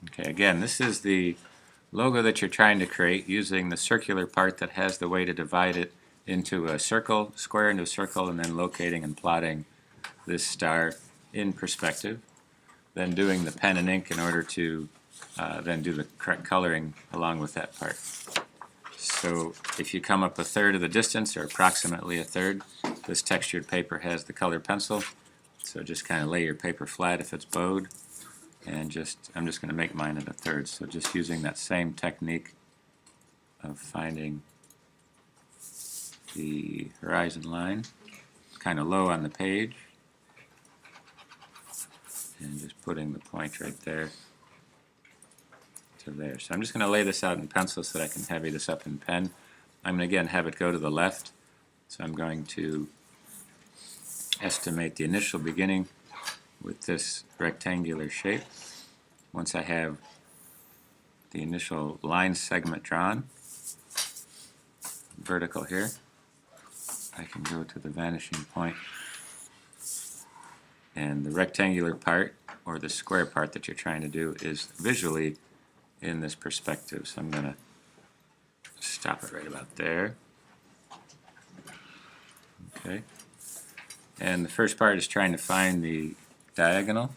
Okay, again, this is the logo that you're trying to create using the circular part that has the way to divide it into a circle, square into a circle, and then locating and plotting this star in perspective. Then doing the pen and ink in order to then do the correct coloring along with that part. So if you come up a third of the distance, or approximately a third, this textured paper has the colored pencil. So just kind of lay your paper flat if it's bowed, and I'm just going to make mine at a third. So just using that same technique of finding the horizon line kind of low on the page and just putting the point right there to there. So I'm just going to lay this out in pencil so that I can heavy this up in pen. I'm going to again have it go to the left, so I'm going to estimate the initial beginning with this rectangular shape. Once I have the initial line segment drawn, vertical here, I can go to the vanishing point, and the rectangular part, or the square part that you're trying to do, is visually in this perspective. So I'm going to stop it right about there. Okay. And the first part is trying to find the diagonal,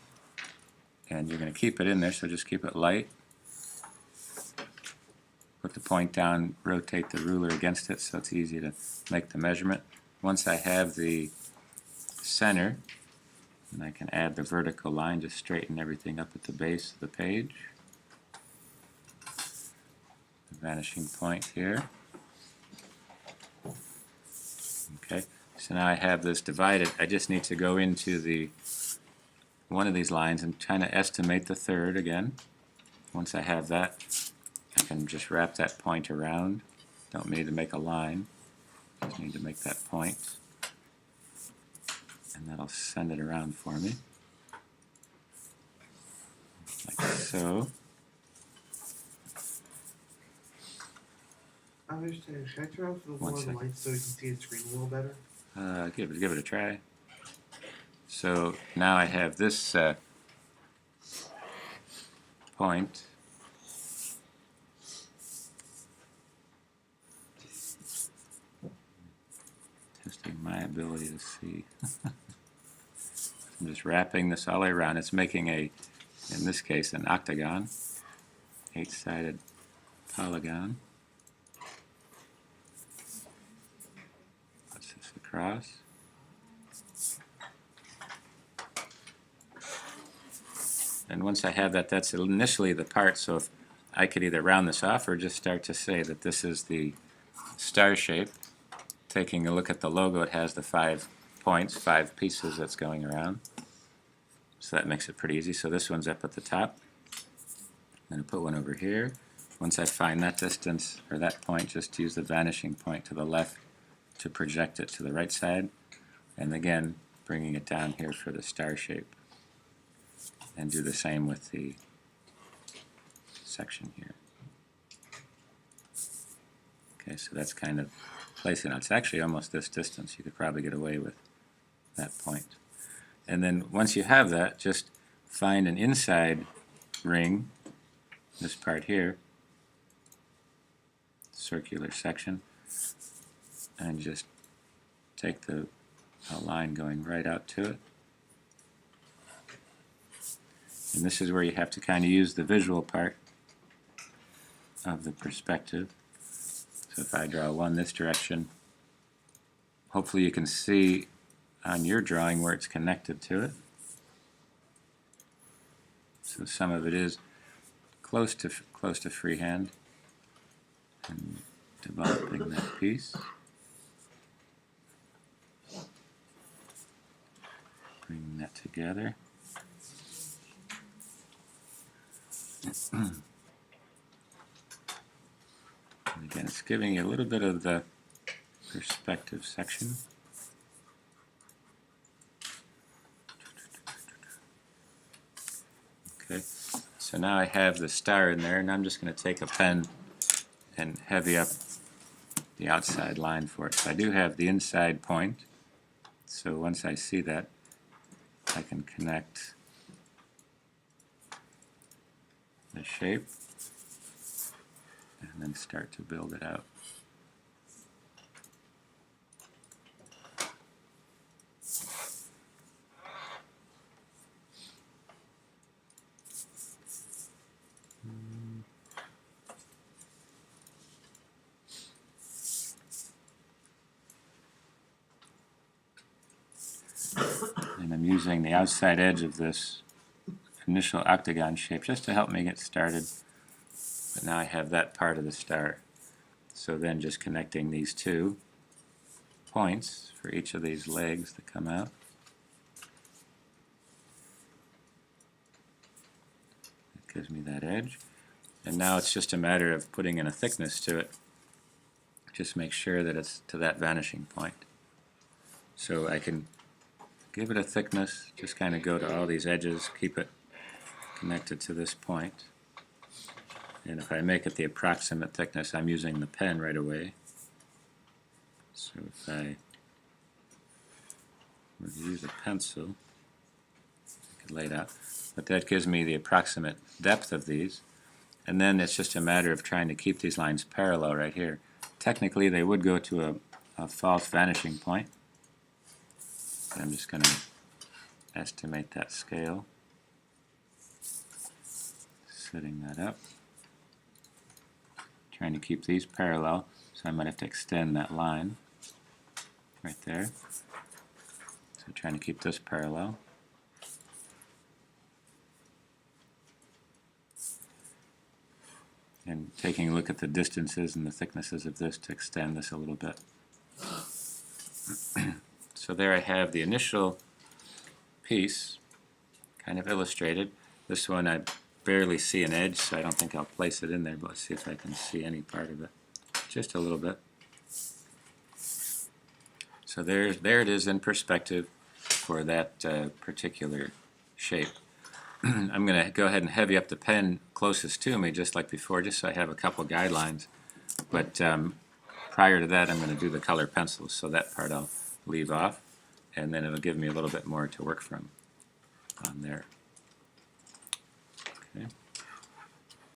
and you're going to keep it in there, so just keep it light. Put the point down, rotate the ruler against it so it's easy to make the measurement. Once I have the center, then I can add the vertical line, just straighten everything up at the base of the page. The vanishing point here. Okay, so now I have this divided. I just need to go into one of these lines and kind of estimate the third again. Once I have that, I can just wrap that point around. Don't need to make a line. Just need to make that point, and that'll send it around for me, like so. I understand. Should I turn off the one of the lights so we can see the screen a little better? Give it a try. So now I have this point. Testing my ability to see. I'm just wrapping this all the way around. It's making in this case, an octagon, 8-sided polygon. Puts this across. And once I have that, that's initially the part, so if I could either round this off or just start to say that this is the star shape. Taking a look at the logo, it has the 5 points, 5 pieces that's going around. So that makes it pretty easy. So this one's up at the top. I'm going to put one over here. Once I find that distance, or that point, just use the vanishing point to the left to project it to the right side. And again, bringing it down here for the star shape. And do the same with the section here. Okay, so that's kind of placing it. It's actually almost this distance. You could probably get away with that point. And then once you have that, just find an inside ring, this part here, circular section, and just take a line going right out to it. And this is where you have to kind of use the visual part of the perspective. So if I draw one this direction, hopefully you can see on your drawing where it's connected to it. So some of it is close to freehand, and developing that piece. Bringing that together. And again, it's giving you a little bit of the perspective section. Okay, so now I have the star in there, and I'm just going to take a pen and heavy up the outside line for it. So I do have the inside point, so once I see that, I can connect the shape and then start to build it out. And I'm using the outside edge of this initial octagon shape just to help me get started. But now I have that part of the star. So then just connecting these two points for each of these legs that come out. That gives me that edge. And now it's just a matter of putting in a thickness to it. Just make sure that it's to that vanishing point. So I can give it a thickness, just kind of go to all these edges, keep it connected to this point. And if I make it the approximate thickness, I'm using the pen right away. So if I were to use a pencil, I could lay it out. But that gives me the approximate depth of these. And then it's just a matter of trying to keep these lines parallel right here. Technically, they would go to a false vanishing point. I'm just going to estimate that scale, setting that up, trying to keep these parallel, so I might have to extend that line right there. So trying to keep this parallel. And taking a look at the distances and the thicknesses of this to extend this a little bit. So there I have the initial piece, kind of illustrated. This one I barely see an edge, so I don't think I'll place it in there, but let's see if I can see any part of it. Just a little bit. So there it is in perspective for that particular shape. I'm going to go ahead and heavy up the pen closest to me, just like before, just so I have a couple guidelines. But prior to that, I'm going to do the color pencils, so that part I'll leave off, and then it'll give me a little bit more to work from on there. Okay.